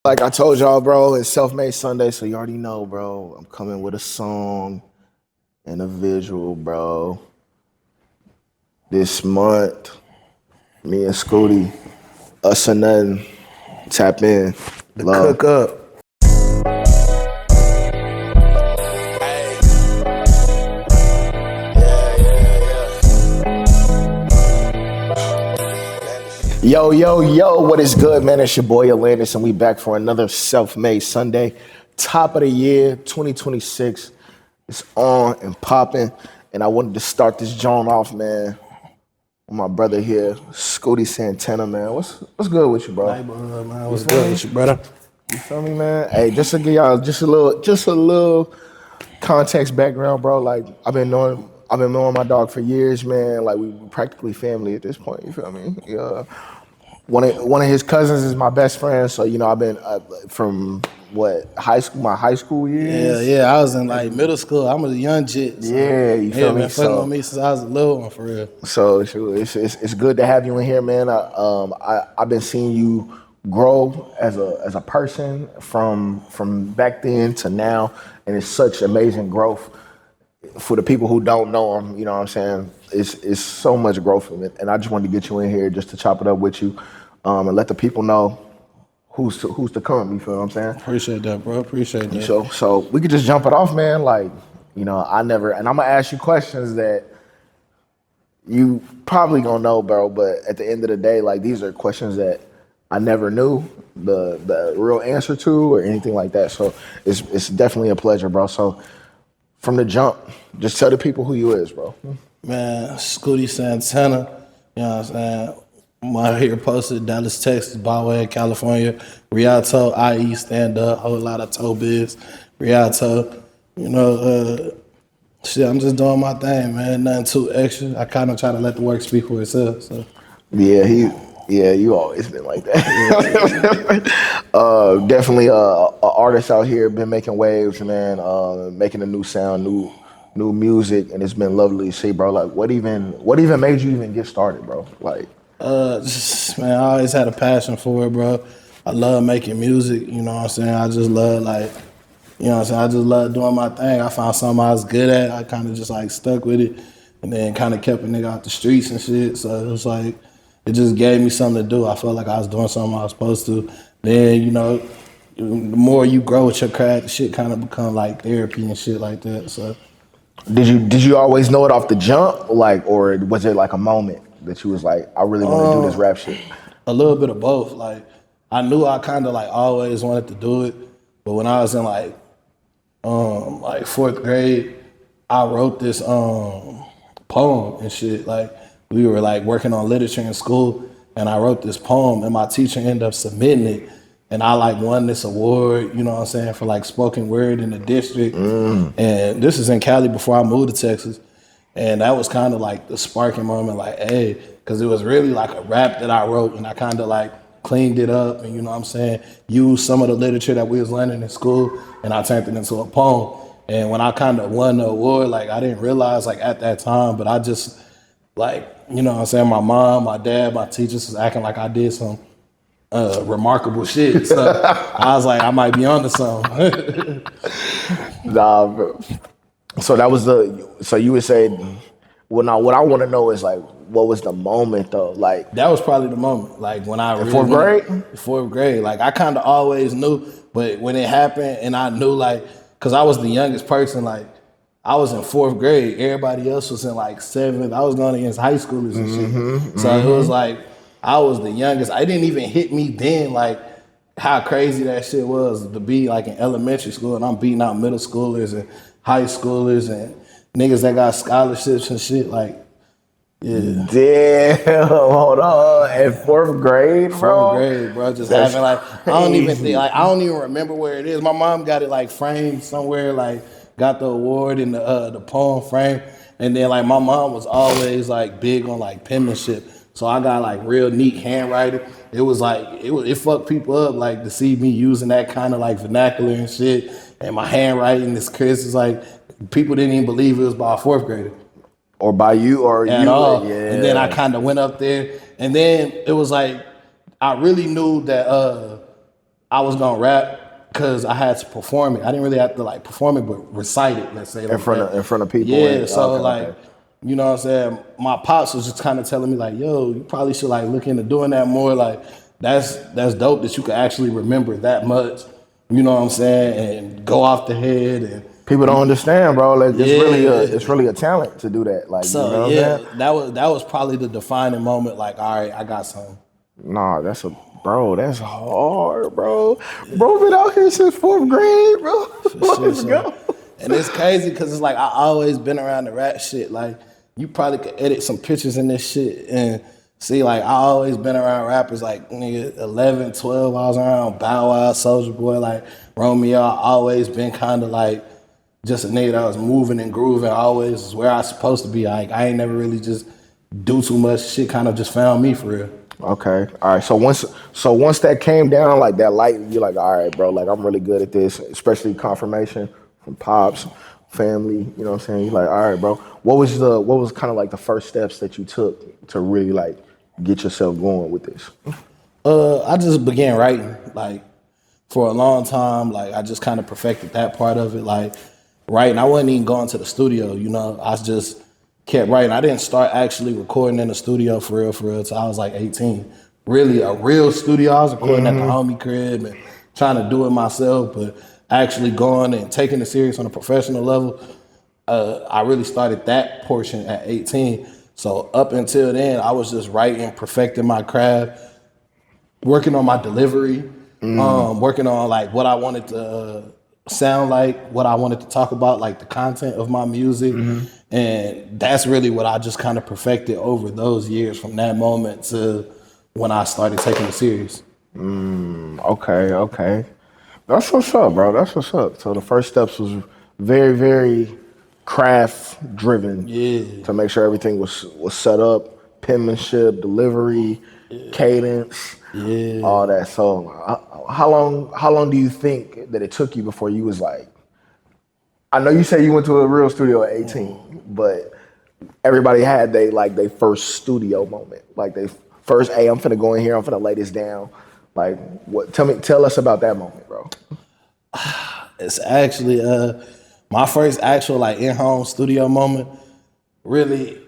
Like I told y'all, bro, it's Self-Made Sunday, so you already know, bro. I'm coming with a song and a visual, bro. This month, me and Scootie, us or nothing, tap in. The Love. cook up. Yo, yo, yo, what is good, man? It's your boy Atlantis, and we back for another Self-Made Sunday. Top of the year, 2026. It's on and popping, and I wanted to start this joint off, man, with my brother here, Scootie Santana, man. What's good with you, bro? Neighborhood, man. What's good with you, brother? You feel me, man? Hey, just to give y'all just a little context background, bro. Like I've been knowing my dog for years, man. Like we practically family at this point. You feel me? Yeah. One of his cousins is my best friend, so you know I've been from my high school years. Yeah. I was in like middle school. I'm a young jit. So Yeah, you feel me? Been fucking on me since I was a little one, for real. So it's good to have you in here, man. I've been seeing you grow as a person from back then to now, and it's such amazing growth. For the people who don't know him, you know what I'm saying? It's so much growth in it, and I just wanted to get you in here just to chop it up with you, and let the people know who's to come. You feel what I'm saying? Appreciate that, bro. Appreciate that. So we could just jump it off, man. Like, you know, and I'm gonna ask you questions that you probably gonna know, bro. But at the end of the day, like these are questions that I never knew the real answer to or anything like that. So it's definitely a pleasure, bro. So from the jump, just tell the people who you is, bro. Man, Scootie Santana, you know what I'm saying? I'm out here posted Dallas, Texas, by way of California, Rialto, IE, stand up, whole lot of toe biz, Rialto. You know, shit, I'm just doing my thing, man. Nothing too extra. I kind of try to let the work speak for itself. So. Yeah, you always been like that. Definitely a artist out here, been making waves, man, making a new sound, new music, and it's been lovely to see, bro. Like, what even made you even get started, bro? Like, man, I always had a passion for it, bro. I love making music, you know what I'm saying? I just love, like, you know what I'm saying? I just love doing my thing. I found something I was good at. I kind of just, like, stuck with it and then kind of kept a nigga out the streets and shit. So it was like, it just gave me something to do. I felt like I was doing something I was supposed to. Then, you know, the more you grow with your craft, the shit kind of become like therapy and shit like that. So, did you always know it off the jump, like, or was it like a moment that you was like, I really want to do this rap shit? A little bit of both. Like, I knew I kind of like always wanted to do it, but when I was in like fourth grade, I wrote this poem and shit. Like, we were like working on literature in school, and I wrote this poem, and my teacher ended up submitting it, and I like won this award, you know what I'm saying, for like spoken word in the district. And this is in Cali before I moved to Texas, and that was kind of like the sparking moment, like, hey, because it was really like a rap that I wrote, and I kind of like cleaned it up, and you know what I'm saying, used some of the literature that we was learning in school, and I turned it into a poem. And when I kind of won the award, like I didn't realize like at that time, but I just like, you know what I'm saying, my mom, my dad, my teachers was acting like I did some remarkable shit. So I was like, I might be onto something. Nah, bro. So that was so you would say, well, now what I want to know is like, what was the moment though? Like, that was probably the moment. Like when I in fourth grade? Fourth grade. Like I kind of always knew, but when it happened and I knew, like, cause I was the youngest person, like, I was in fourth grade. Everybody else was in like seventh. I was going against high schoolers and shit. So it was like, I was the youngest. I didn't even hit me then, like how crazy that shit was to be like in elementary school and I'm beating out middle schoolers and high schoolers and niggas that got scholarships and shit. Like, yeah. Damn, hold on. At fourth grade, bro? Fourth grade, bro. Just That's having like, crazy. I don't even think, like, I don't even remember where it is. My mom got it like framed somewhere, like, got the award in the poem frame, and then like my mom was always like big on like penmanship, so I got like real neat handwriting. It was like it fucked people up like to see me using that kind of like vernacular and shit, and my handwriting is crisp. It's like people didn't even believe it was by a fourth grader or by you or at you. all. Yeah. And then I kind of went up there, and then it was like I really knew that I was gonna rap because I had to perform it. I didn't really have to like perform it, but recite it. Let's say like in front of people. Yeah, And, so okay, like, okay. you know what I'm saying? My pops was just kind of telling me like, yo, you probably should like look into doing that more. Like, that's dope that you could actually remember that much. You know what I'm saying? And go off the head and People don't understand, bro. Like, it's yeah. really a talent to do that. Like, you So know what I'm yeah, saying? that was probably the defining moment. Like, all right, I got something. Nah, that's hard, bro. Bro been out here since fourth grade, bro. For sure. Let's So, go. and it's crazy because it's like I always been around the rap shit. Like you probably could edit some pictures in this shit and see like I always been around rappers like nigga 11, 12. I was around Bow Wow, Soulja Boy, like Romeo. I always been kind of like just a nigga that was moving and grooving. Always is where I was supposed to be. Like I ain't never really just do too much. Shit kind of just found me for real. Okay. All right. So once that came down, like that light, you're like, all right, bro, like I'm really good at this, especially confirmation from pops, family, you know what I'm saying? You're like, all right, bro. What was kind of like the first steps that you took to really like get yourself going with this? I just began writing like for a long time. Like I just kind of perfected that part of it. Like writing, I wasn't even going to the studio. You know, I just kept writing. I didn't start actually recording in the studio for real, till I was like 18. Really, a real studio. I was recording at the homie crib and trying to do it myself, but actually going and taking it serious on a professional level. I really started that portion at 18. So up until then, I was just writing, perfecting my craft, working on my delivery, working on like what I wanted to sound like, what I wanted to talk about, like the content of my music. And that's really what I just kind of perfected over those years from that moment to when I started taking it serious. Okay, okay. That's what's up, bro. That's what's up. So the first steps was very, very craft driven Yeah. to make sure everything was set up, penmanship, delivery, cadence, all Yeah. that. So how long do you think that it took you before you was like, I know you say you went to a real studio at 18, but everybody had they first studio moment. Like they first, hey, I'm finna go in here, I'm finna lay this down. Like what tell us about that moment, bro. It's actually my first actual like in-home studio moment. Really,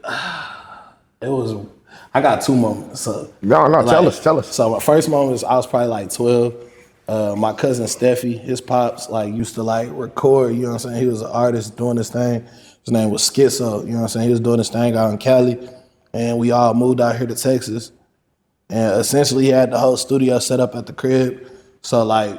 it was. I got two moments. So No, like, tell us. so my first moment was I was probably like 12. My cousin Steffi, his pops like used to like record. You know what I'm saying? He was an artist doing this thing. His name was Schizo. You know what I'm saying? He was doing this thing out in Cali, and we all moved out here to Texas. And essentially, he had the whole studio set up at the crib. So like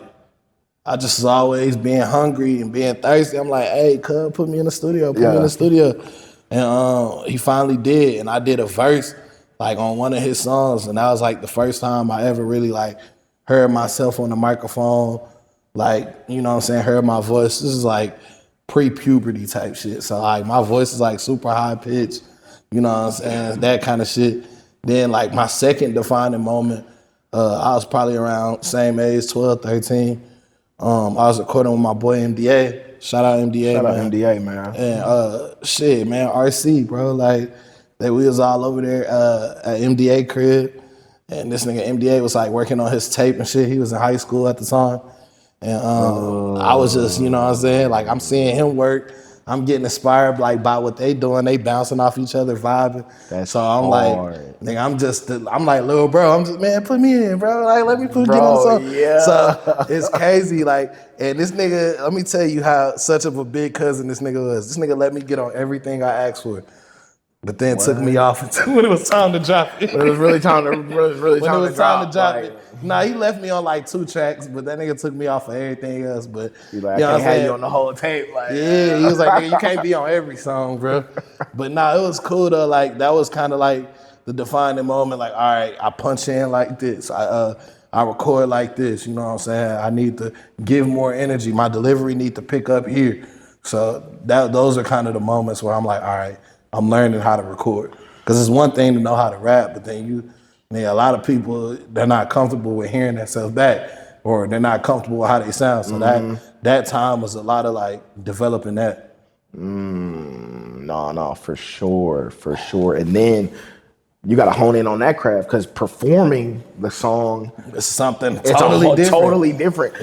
I just was always being hungry and being thirsty. I'm like, hey, cuz, put me in the studio, put me in Yeah. the studio. And he finally did. And I did a verse like on one of his songs. And that was like the first time I ever really like heard myself on the microphone. Like, you know what I'm saying, heard my voice. This is like pre-puberty type shit. So like my voice is like super high pitched, you know what I'm saying, that kind of shit. Then like my second defining moment, I was probably around same age, 12, 13. I was recording with my boy MDA. Shout out MDA, Shout out man. MDA, man. And shit, man, RC, bro. Like that we was all over there at MDA crib. And this nigga MDA was like working on his tape and shit. He was in high school at the time. And I was just, you know what I'm saying? Like I'm seeing him work. I'm getting inspired like by what they doing. They bouncing off each other, vibing. That's So I'm hard. like, nigga, I'm like, little bro, I'm just, man, put me in, bro. Like, let me get on the Bro, song. So yeah. it's crazy. Like, and this nigga, let me tell you how such of a big cousin this nigga was. This nigga let me get on everything I asked for. But then took me off until when it was time to drop it. When it was really time to really When it time was to time to drop. drop Like, it. Nah, he left me on like 2 tracks, but that nigga took me off of everything else. But you you like, I know what can't I'm have saying? you on the whole tape. Like, Yeah, he was like, nigga, you can't be on every song, bro. But nah, it was cool though. Like that was kind of like the defining moment. Like, all right, I punch in like this. I record like this. You know what I'm saying? I need to give more energy. My delivery need to pick up here. So those are kind of the moments where I'm like, all right, I'm learning how to record. Because it's one thing to know how to rap, but then a lot of people, they're not comfortable with hearing themselves back, or they're not comfortable with how they sound. So that time was a lot of like developing that. no, for sure, for sure. And then you got to hone in on that craft because performing the song, It's something it's totally different. totally different.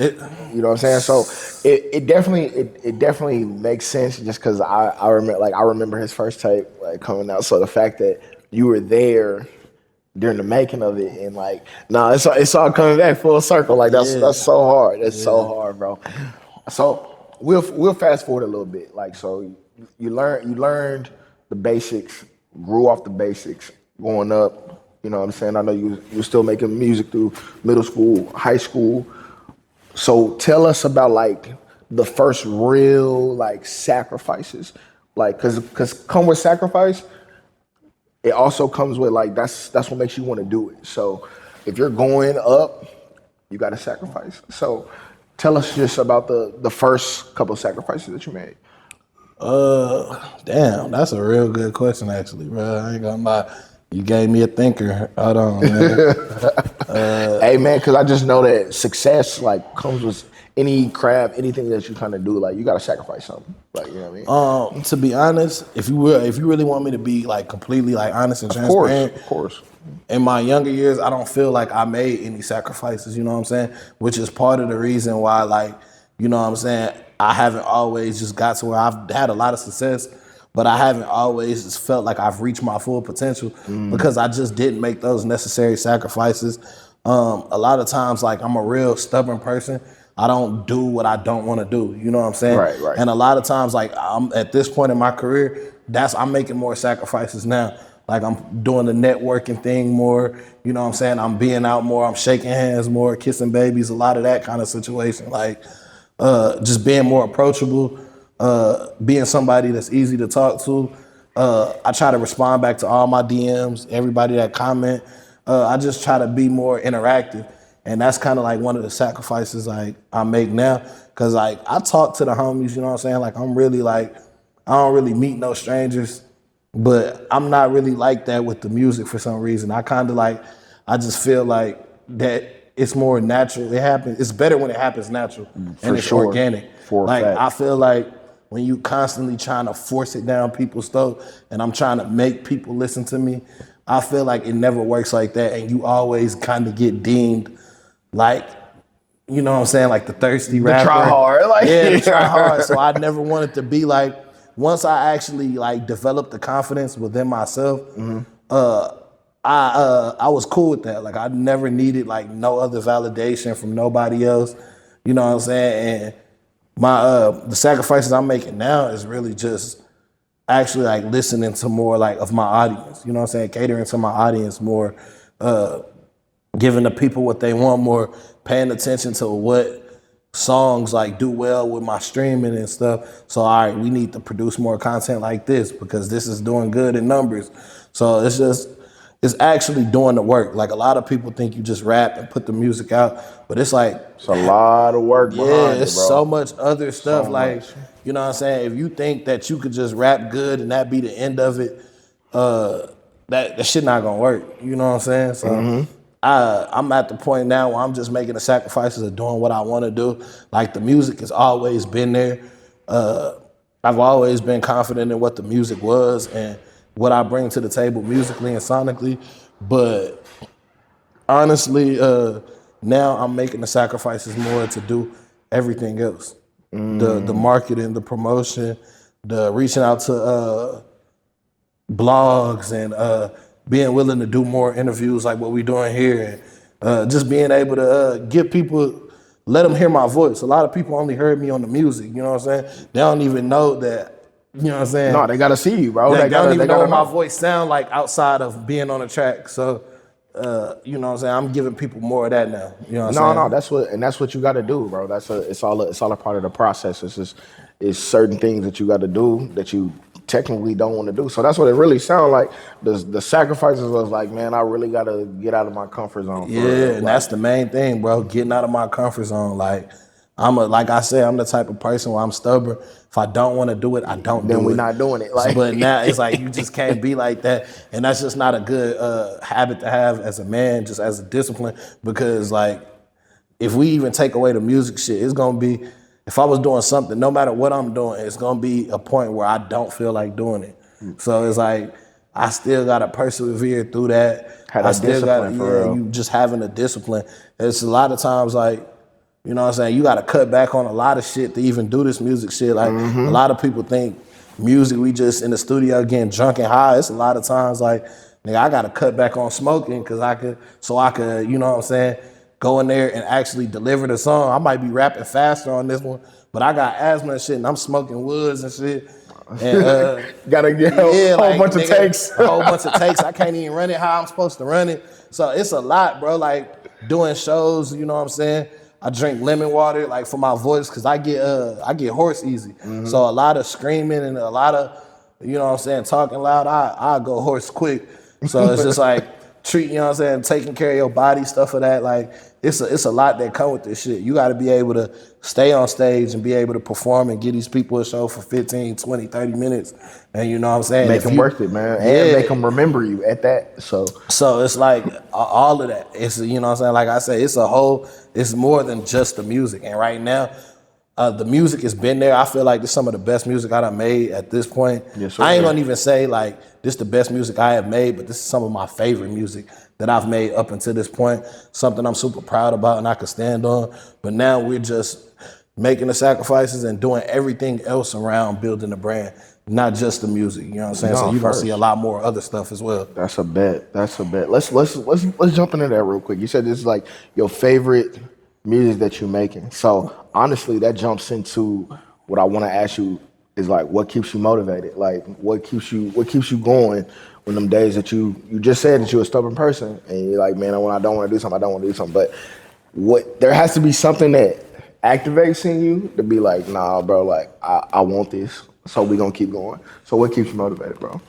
You know what I'm saying? So it definitely makes sense just because I remember his first tape like coming out. So the fact that you were there during the making of it and like, it's all coming back full circle. Like that's so hard. That's so hard, bro. So we'll fast forward a little bit. Like so you learned the basics, grew off the basics, going up. You know what I'm saying? I know you were still making music through middle school, high school. So tell us about like the first real like sacrifices, like because come with sacrifice, it also comes with like that's what makes you want to do it. So if you're going up, you got to sacrifice. So tell us just about the first couple of sacrifices that you made. Damn, that's a real good question, actually, bro. I ain't gonna lie. You gave me a thinker. Hold on, man. Hey man, because I just know that success like comes with any craft, anything that you kind of do. Like you got to sacrifice something. Like you know what I mean? To be honest, if you really want me to be like completely like honest and transparent, Of course. in my younger years, I don't feel like I made any sacrifices. You know what I'm saying? Which is part of the reason why, like, you know what I'm saying, I haven't always just got to where I've had a lot of success, but I haven't always just felt like I've reached my full potential because I just didn't make those necessary sacrifices. A lot of times, like, I'm a real stubborn person. I don't do what I don't want to do. You know what I'm saying? Right. And a lot of times, like, I'm at this point in my career, I'm making more sacrifices now. Like, I'm doing the networking thing more. You know what I'm saying? I'm being out more. I'm shaking hands more, kissing babies, a lot of that kind of situation. Like, just being more approachable, being somebody that's easy to talk to. I try to respond back to all my DMs, everybody that comment. I just try to be more interactive. And that's kind of like one of the sacrifices like I make now. Cause like I talk to the homies, you know what I'm saying? Like I'm really like, I don't really meet no strangers, but I'm not really like that with the music for some reason. I kind of like, I just feel like that it's more natural. It happens. It's better when it happens natural and it's organic. Like I feel like when you constantly trying to force it down people's throat and I'm trying to make people listen to me, I feel like it never works like that. And you always kind of get deemed like, you know what I'm saying? Like the thirsty rapper. Try hard. Like, yeah, try hard. So I never wanted to be like, once I actually like developed the confidence within myself, I was cool with that. Like I never needed like no other validation from nobody else. You know what I'm saying? And my the sacrifices I'm making now is really just actually like listening to more like of my audience. You know what I'm saying? Catering to my audience more, giving the people what they want more, paying attention to what songs like do well with my streaming and stuff. So all right, we need to produce more content like this because this is doing good in numbers. So it's actually doing the work. Like a lot of people think you just rap and put the music out, but it's like it's a lot of work behind it, it's bro. so much other stuff. So like much. you know what I'm saying? If you think that you could just rap good and that be the end of it, that shit not gonna work. You know what I'm saying? So I'm at the point now where I'm just making the sacrifices of doing what I want to do. Like the music has always been there. I've always been confident in what the music was and what I bring to the table musically and sonically. But honestly, now I'm making the sacrifices more to do everything else. The marketing, the promotion, the reaching out to blogs and being willing to do more interviews like what we're doing here and just being able to give people, let them hear my voice. A lot of people only heard me on the music, you know what I'm saying? They don't even know that, you know what I'm saying? No, they gotta see you, bro. They don't even know what my voice sound like outside of being on the track. So, you know what I'm saying? I'm giving people more of that now. You know what I'm saying? That's what you gotta do, bro. It's all a part of the process. It's certain things that you gotta do that you technically don't want to do. So that's what it really sounds like. The sacrifices was like, man, I really gotta get out of my comfort zone. And that's the main thing, bro. Getting out of my comfort zone. Like like I said, I'm the type of person where I'm stubborn. If I don't want to do it, I don't do it. Then we're not doing it. Like, but now it's like you just can't be like that, and that's just not a good habit to have as a man, just as a discipline. Because like, if we even take away the music shit, it's gonna be. If I was doing something, no matter what I'm doing, it's gonna be a point where I don't feel like doing it. So it's like I still gotta persevere through that. Had I that still got, discipline for real. you just having a discipline. It's a lot of times like, you know what I'm saying, you gotta cut back on a lot of shit to even do this music shit. Like a lot of people think music, we just in the studio getting drunk and high. It's a lot of times like, nigga, I gotta cut back on smoking because I could, you know what I'm saying, go in there and actually deliver the song. I might be rapping faster on this one, but I got asthma and shit, and I'm smoking woods and shit. And Gotta get yeah, a whole like bunch of nigga, takes. a whole bunch of takes. I can't even run it how I'm supposed to run it. So it's a lot, bro. Like doing shows, you know what I'm saying? I drink lemon water like for my voice because I get hoarse easy. So a lot of screaming and a lot of, you know what I'm saying, talking loud, I go hoarse quick. So it's just like treat, you know what I'm saying, taking care of your body, stuff of that. Like it's a lot that come with this shit. You got to be able to stay on stage and be able to perform and give these people a show for 15, 20, 30 minutes. And you know what I'm saying? Make If them you- worth it, man, Yeah. and make them remember you at that. So So it's like all of that. It's, you know what I'm saying? Like I say, it's more than just the music. And right now, the music has been there. I feel like this is some of the best music I done made at this point. Yes, sir. I ain't gonna even say like this is the best music I have made, but this is some of my favorite music that I've made up until this point. Something I'm super proud about and I can stand on. But now we're just making the sacrifices and doing everything else around building the brand, not just the music. You know what I'm saying? No, So you're gonna first. see a lot more other stuff as well. that's a bet. That's a bet. Let's jump into that real quick. You said this is like your favorite music that you're making. So honestly, that jumps into what I want to ask you is like, what keeps you motivated? Like, what keeps you going when them days that you just said that you're a stubborn person and you're like, man, when I don't want to do something, I don't want to do something. But what there has to be something that activates in you to be like, nah, bro, like I want this, so we gonna keep going. So what keeps you motivated, bro?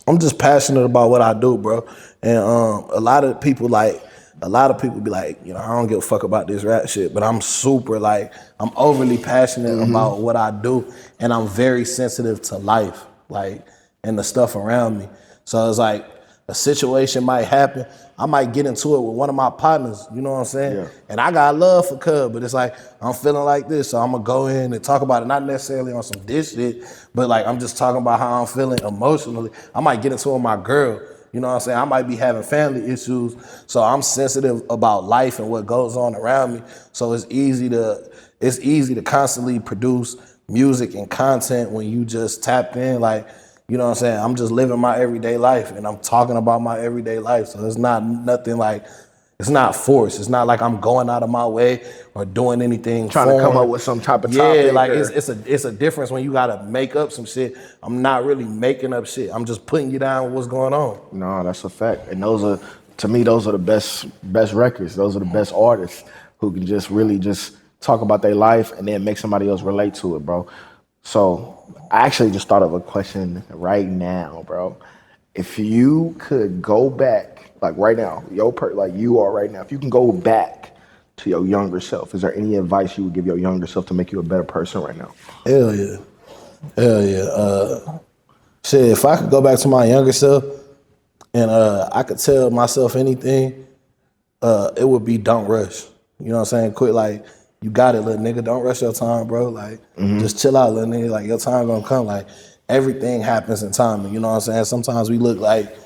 I'm just passionate about what I do, bro. And a lot of people be like, you know, I don't give a fuck about this rap shit, but I'm super like, I'm overly passionate about what I do, and I'm very sensitive to life, like, and the stuff around me. So it's like a situation might happen, I might get into it with one of my partners, you know what I'm saying? Yeah. And I got love for Cub, but it's like, I'm feeling like this, so I'm gonna go in and talk about it, not necessarily on some diss shit, but like, I'm just talking about how I'm feeling emotionally. I might get into it with my girl, you know what I'm saying? I might be having family issues, so I'm sensitive about life and what goes on around me. So it's easy to constantly produce music and content when you just tapped in, like, you know what I'm saying? I'm just living my everyday life and I'm talking about my everyday life. So it's not nothing like, it's not forced. It's not like I'm going out of my way or doing anything Trying to come foreign. up with some type of Yeah, topic. like or- it's a difference when you gotta make up some shit. I'm not really making up shit. I'm just putting you down with what's going on. No, that's a fact. And to me, those are the best records. Those are the best artists who can just really just talk about their life and then make somebody else relate to it, bro. So I actually just thought of a question right now, bro. If you could go back, like right now, like you are right now, if you can go back to your younger self, is there any advice you would give your younger self to make you a better person right now? Hell yeah. Hell yeah. Shit, if I could go back to my younger self and I could tell myself anything, it would be don't rush. You know what I'm saying? Quit like, you got it, little nigga. Don't rush your time, bro. Like, just chill out, little nigga. Like, your time gonna come. Like, everything happens in time. And you know what I'm saying? Sometimes we look like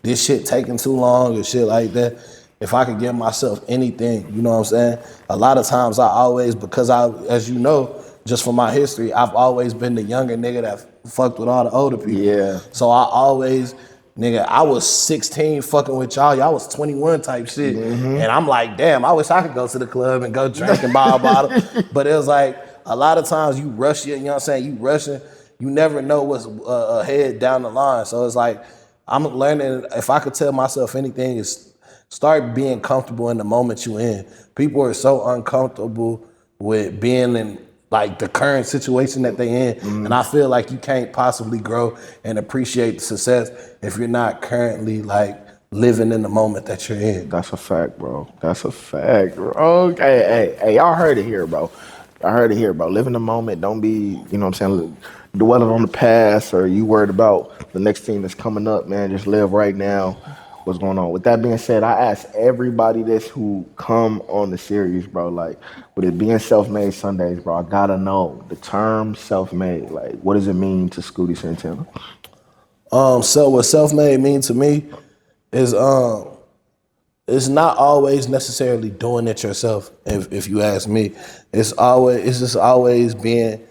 this shit taking too long or shit like that. If I could give myself anything, you know what I'm saying? A lot of times because as you know, just from my history, I've always been the younger nigga that fucked with all the older people. Yeah. So I was 16 fucking with y'all was 21 type shit. And I'm like, damn, I wish I could go to the club and go drink and buy a bottle. But it was like, a lot of times you rush it, you know what I'm saying? You rushing, you never know what's ahead down the line. So it's like, I'm learning, if I could tell myself anything, is start being comfortable in the moment you in. People are so uncomfortable with being in like the current situation that they in. And I feel like you can't possibly grow and appreciate the success if you're not currently like living in the moment that you're in. That's a fact, bro. That's a fact, bro. Okay, hey, y'all heard it here, bro. I heard it here, bro. Live in the moment. Don't be, you know what I'm saying, dwelling on the past or you worried about the next thing that's coming up, man. Just live right now. What's going on? With that being said, I ask everybody this who come on the series, bro, like, with it being Self-Made Sundays, bro, I gotta know the term self-made. Like, what does it mean to Scootie Santana? So what self-made mean to me is it's not always necessarily doing it yourself. If you ask me, it's just always being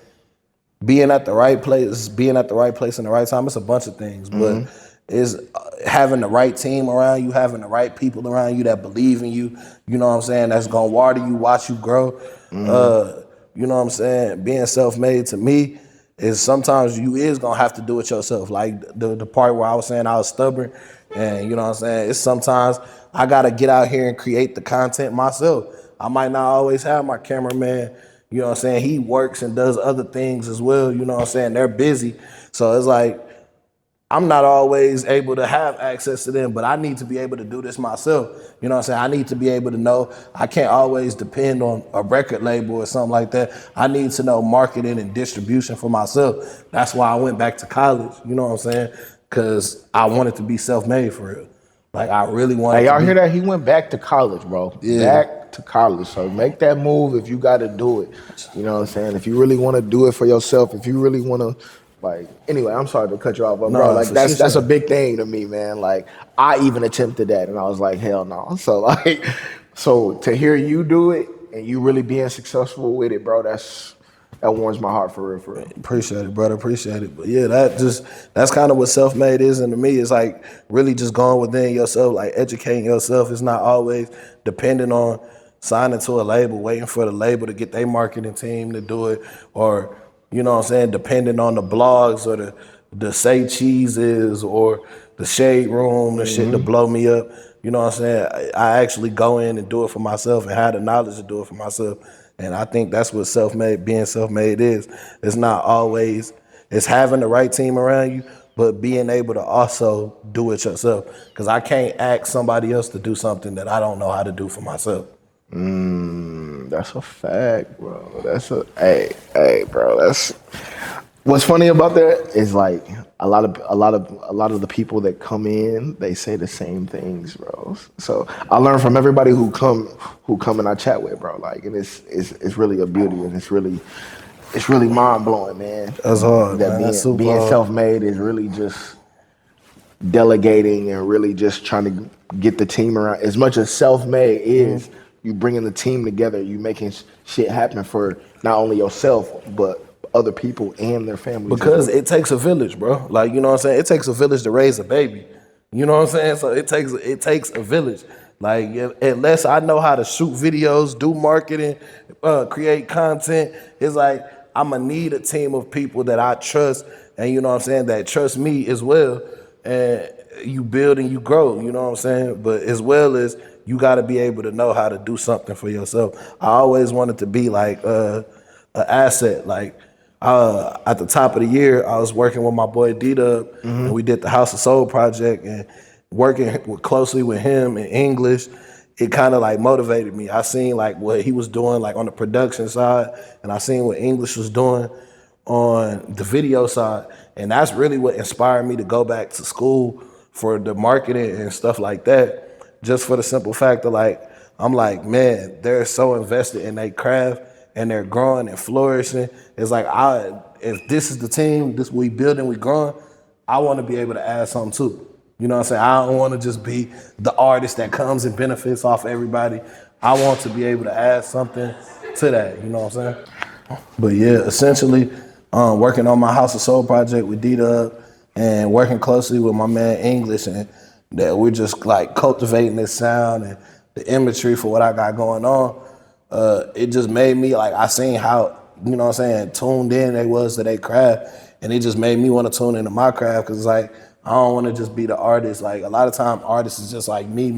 at the right place, being at the right place in the right time. It's a bunch of things, but it's having the right team around you, having the right people around you that believe in you. You know what I'm saying? That's gonna water you, watch you grow. You know what I'm saying? Being self-made to me is sometimes you is gonna have to do it yourself. Like the part where I was saying I was stubborn, and you know what I'm saying? It's sometimes I gotta get out here and create the content myself. I might not always have my cameraman. You know what I'm saying? He works and does other things as well. You know what I'm saying? They're busy. So it's like, I'm not always able to have access to them, but I need to be able to do this myself. You know what I'm saying? I need to be able to know I can't always depend on a record label or something like that. I need to know marketing and distribution for myself. That's why I went back to college. You know what I'm saying? Because I wanted to be self-made for real. Like I really wanted Hey, to y'all be. hear that? He went back to college, bro. Yeah. Back to college. So make that move if you got to do it. You know what I'm saying? If you really want to do it for yourself, if you really want to, like, anyway, I'm sorry to cut you off, but bro, No, like for that's sure. a big thing to me, man. Like I even attempted that, and I was like, hell no. So like, so to hear you do it and you really being successful with it, bro, that warms my heart for real, for real. Appreciate it, brother. Appreciate it. But yeah, that's kind of what self-made is, and to me, it's like really just going within yourself, like educating yourself. It's not always depending on signing to a label, waiting for the label to get their marketing team to do it, or you know what I'm saying, depending on the blogs or the say cheeses or the shade room, the shit to blow me up. You know what I'm saying? I actually go in and do it for myself and have the knowledge to do it for myself. And I think that's what being self-made is. It's not always, it's having the right team around you, but being able to also do it yourself. Because I can't ask somebody else to do something that I don't know how to do for myself. That's a fact, bro. Hey, bro. That's what's funny about that is like a lot of the people that come in, they say the same things, bro. So I learn from everybody who come and I chat with, bro. Like, and it's really a beauty, and it's really mind blowing, man. That's hard, That man. That's super being hard. self made is really just delegating and really just trying to get the team around. As much as self-made is, you bringing the team together, you making shit happen for not only yourself but other people and their families. Because it takes a village, bro. Like, you know what I'm saying? It takes a village to raise a baby. You know what I'm saying? So it takes a village. Like, unless I know how to shoot videos, do marketing, create content, it's like I'm gonna need a team of people that I trust, and you know what I'm saying, that trust me as well. And you build and you grow. You know what I'm saying? But as well as you got to be able to know how to do something for yourself. I always wanted to be like an asset. Like at the top of the year, I was working with my boy DRTY, and we did the House of Soul project, and working closely with him in English, it kind of like motivated me. I seen like what he was doing like on the production side, and I seen what English was doing on the video side, and that's really what inspired me to go back to school for the marketing and stuff like that. Just for the simple fact that like I'm like, man, they're so invested in their craft and they're growing and flourishing. It's like if this is the team, this we building, we growing, I want to be able to add something too. You know what I'm saying? I don't want to just be the artist that comes and benefits off everybody. I want to be able to add something to that. You know what I'm saying? But yeah, essentially, working on my House of Soul project with DRTY and working closely with my man English, and that we're just like cultivating this sound and the imagery for what I got going on. It just made me like, I seen how, you know what I'm saying, tuned in they was to their craft, and it just made me want to tune into my craft, because it's like I don't want to just be the artist. Like a lot of time artists is just like me.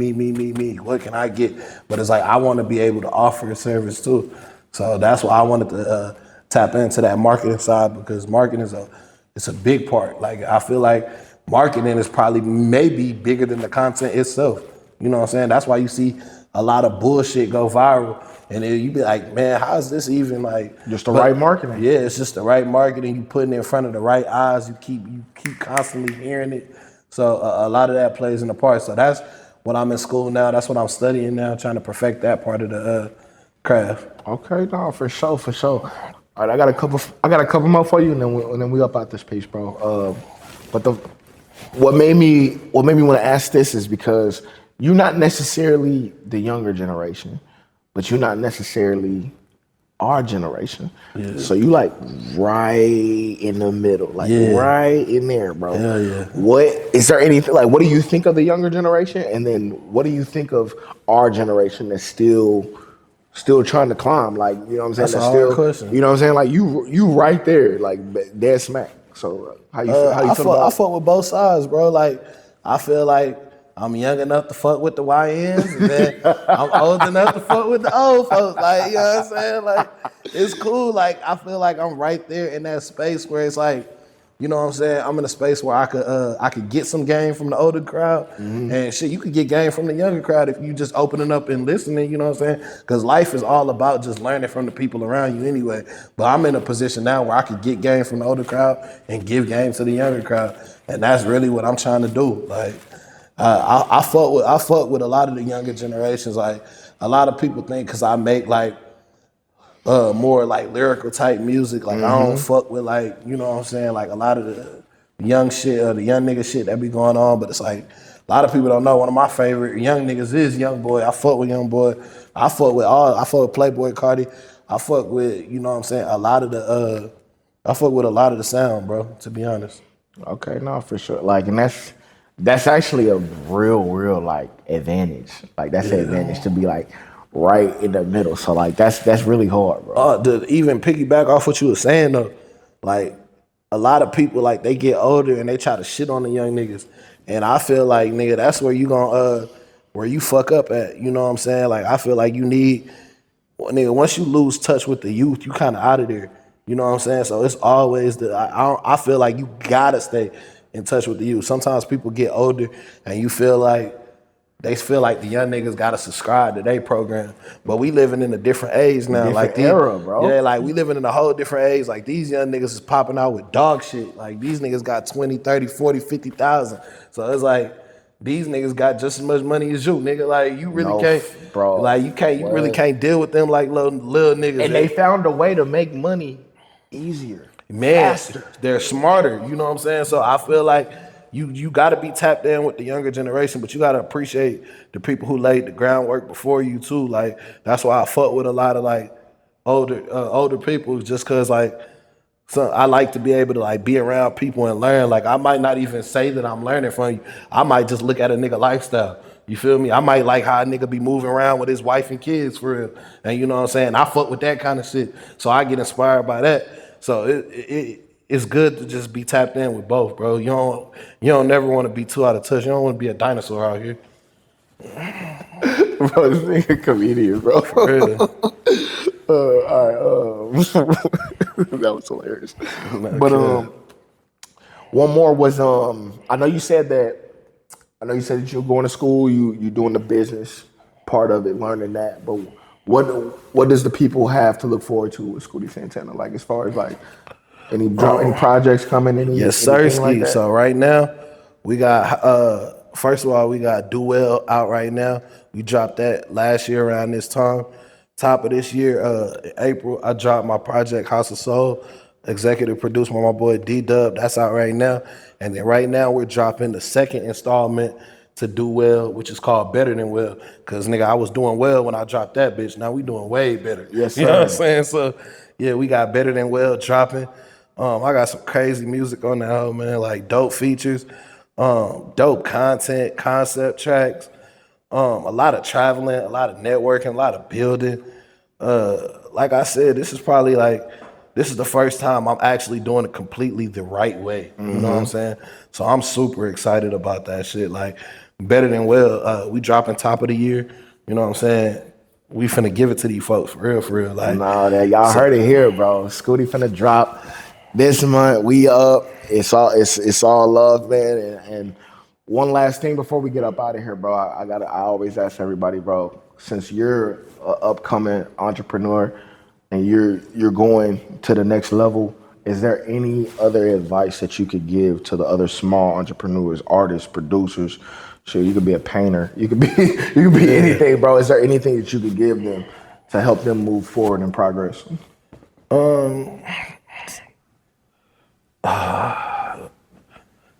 What can I get? But it's like I want to be able to offer a service too. So that's why I wanted to tap into that marketing side, because marketing it's a big part. Like I feel like marketing is probably maybe bigger than the content itself. You know what I'm saying? That's why you see a lot of bullshit go viral, and then you be like, man, how is this even like? Just the right marketing. Yeah, it's just the right marketing. You putting it in front of the right eyes. You keep constantly hearing it. So a lot of that plays in the part. So that's what I'm in school now. That's what I'm studying now, trying to perfect that part of the craft. Okay, no, for sure, for sure. All right, I got a couple more for you, and then we up out this piece, bro. But what made me want to ask this is because you're not necessarily the younger generation, but you're not necessarily our generation. Yeah. So you like right in the middle, like right in there, bro. Hell yeah. What is there anything like? What do you think of the younger generation, and then what do you think of our generation that's still trying to climb? Like, you know what I'm saying? That's a hard question. You know what I'm saying? Like you right there, like dead smack. So how you feel? How you feel about I it? fuck with both sides, bro. Like, I feel like I'm young enough to fuck with the YNs, and then I'm old enough to fuck with the old folks. Like, you know what I'm saying? Like, it's cool. Like, I feel like I'm right there in that space where it's like, you know what I'm saying? I'm in a space where I could get some game from the older crowd, and shit, you could get game from the younger crowd if you just opening up and listening. You know what I'm saying? Because life is all about just learning from the people around you anyway. But I'm in a position now where I could get game from the older crowd and give game to the younger crowd, and that's really what I'm trying to do. Like, I fuck with a lot of the younger generations. Like, a lot of people think because I make like more like lyrical type music. Like, I don't fuck with, like, you know what I'm saying, like a lot of the young shit or the young nigga shit that be going on. But it's like a lot of people don't know. One of my favorite young niggas is Young Boy. I fuck with Young Boy. I fuck with Playboy Cardi. I fuck with, you know what I'm saying, I fuck with a lot of the sound, bro, to be honest. Okay, no, for sure. Like, and that's actually a real like advantage. Like, that's an advantage to be like right in the middle. So like that's really hard, bro. To even piggyback off what you were saying though, like a lot of people, like, they get older and they try to shit on the young niggas, and I feel like, nigga, that's where you gonna where you fuck up at. You know what I'm saying? Like, I feel like you need, nigga, once you lose touch with the youth, you kind of out of there. You know what I'm saying? So it's always I feel like you gotta stay in touch with the youth. Sometimes people get older and you feel like they feel like the young niggas gotta subscribe to their program. But we living in a different age now. Different era, bro. Yeah, like, we living in a whole different age. Like, these young niggas is popping out with dog shit. Like, these niggas got 20, 30, 40, 50,000. So it's like, these niggas got just as much money as you, nigga. Like, you really can't, bro. like, you really can't deal with them like little niggas. And they found a way to make money easier. Man, faster. they're smarter. You know what I'm saying? So I feel like you got to be tapped in with the younger generation, but you got to appreciate the people who laid the groundwork before you too. Like, that's why I fuck with a lot of like older people, just cause like, so I like to be able to like be around people and learn. Like, I might not even say that I'm learning from you. I might just look at a nigga lifestyle. You feel me? I might like how a nigga be moving around with his wife and kids for real. And you know what I'm saying? I fuck with that kind of shit. So I get inspired by that. So it's good to just be tapped in with both, bro. You don't never want to be too out of touch. You don't want to be a dinosaur out here. Bro, this nigga comedian, bro. For real. All right, that was hilarious. But one more was I know you said that you're going to school, you doing the business part of it, learning that. But what does the people have to look forward to with Scootie Santana? Like, as far as like any projects coming in? Yes, sir. Like So right now we got first of all, we got Do Well out right now. We dropped that last year around this time. Top of this year, April, I dropped my project House of Soul, executive produced by my boy D-Dub. That's out right now. And then right now we're dropping the second installment to Do Well, which is called Better Than Well. Cause nigga, I was doing well when I dropped that bitch. Now we doing way better. Yes, sir. You know what I'm saying? So yeah, we got Better Than Well dropping. I got some crazy music on that hoe, man. Like, dope features, dope content, concept tracks, a lot of traveling, a lot of networking, a lot of building. Like I said, this is the first time I'm actually doing it completely the right way. You know what I'm saying? So I'm super excited about that shit. Like, Better Than Well, we dropping top of the year. You know what I'm saying? We finna give it to these folks, for real. Like, no, that y'all heard it here, bro. Scootie finna drop this month. We up. It's all love, man. And one last thing before we get up out of here, bro. I always ask everybody, bro. Since you're an upcoming entrepreneur and you're going to the next level, is there any other advice that you could give to the other small entrepreneurs, artists, producers? Sure, you could be a painter. You could be anything, bro. Is there anything that you could give them to help them move forward and progress?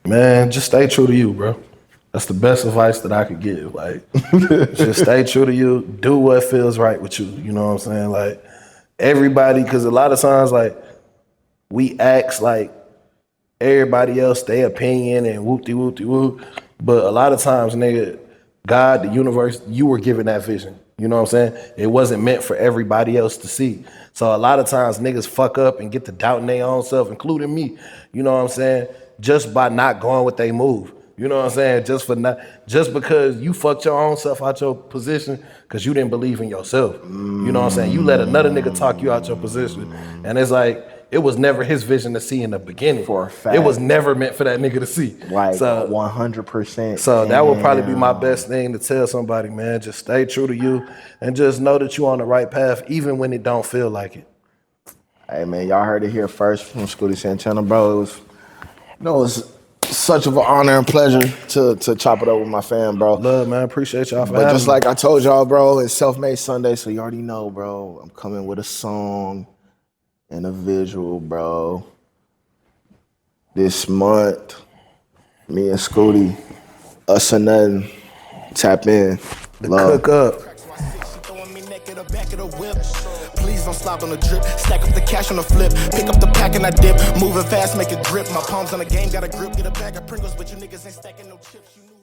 Man, just stay true to you, bro. That's the best advice that I could give. Like, just stay true to you. Do what feels right with you. You know what I'm saying? Like, everybody, because a lot of times, like, we ask, like, everybody else their opinion and whoop-de-whoop-de-whoop. But a lot of times, nigga, God, the universe, you were given that vision. You know what I'm saying? It wasn't meant for everybody else to see. So a lot of times niggas fuck up and get to doubting their own self, including me. You know what I'm saying? Just by not going with they move. You know what I'm saying? Just because you fucked your own self out your position because you didn't believe in yourself. You know what I'm saying? You let another nigga talk you out your position. And it's like, it was never his vision to see in the beginning. For a fact. It was never meant for that nigga to see. Like, so 100%. So that would probably be my best thing to tell somebody, man. Just stay true to you and just know that you're on the right path, even when it don't feel like it. Hey, man, y'all heard it here first from Scootie Santana, bro. It was such of an honor and pleasure to chop it up with my fam, bro. Love, man. Appreciate y'all for But having just me. like I told y'all, bro, it's Self-Made Sunday, so you already know, bro. I'm coming with a song and a visual, bro. This month, me and Scootie, us and nothing, tap in. Love. Cook up. Back of the whip. Please don't slop on the drip. Stack up the cash on the flip. Pick up the pack and I dip. Moving fast, make it grip. My palms on the game, got a grip. Get a bag of Pringles, but you niggas ain't stacking no chips. You knew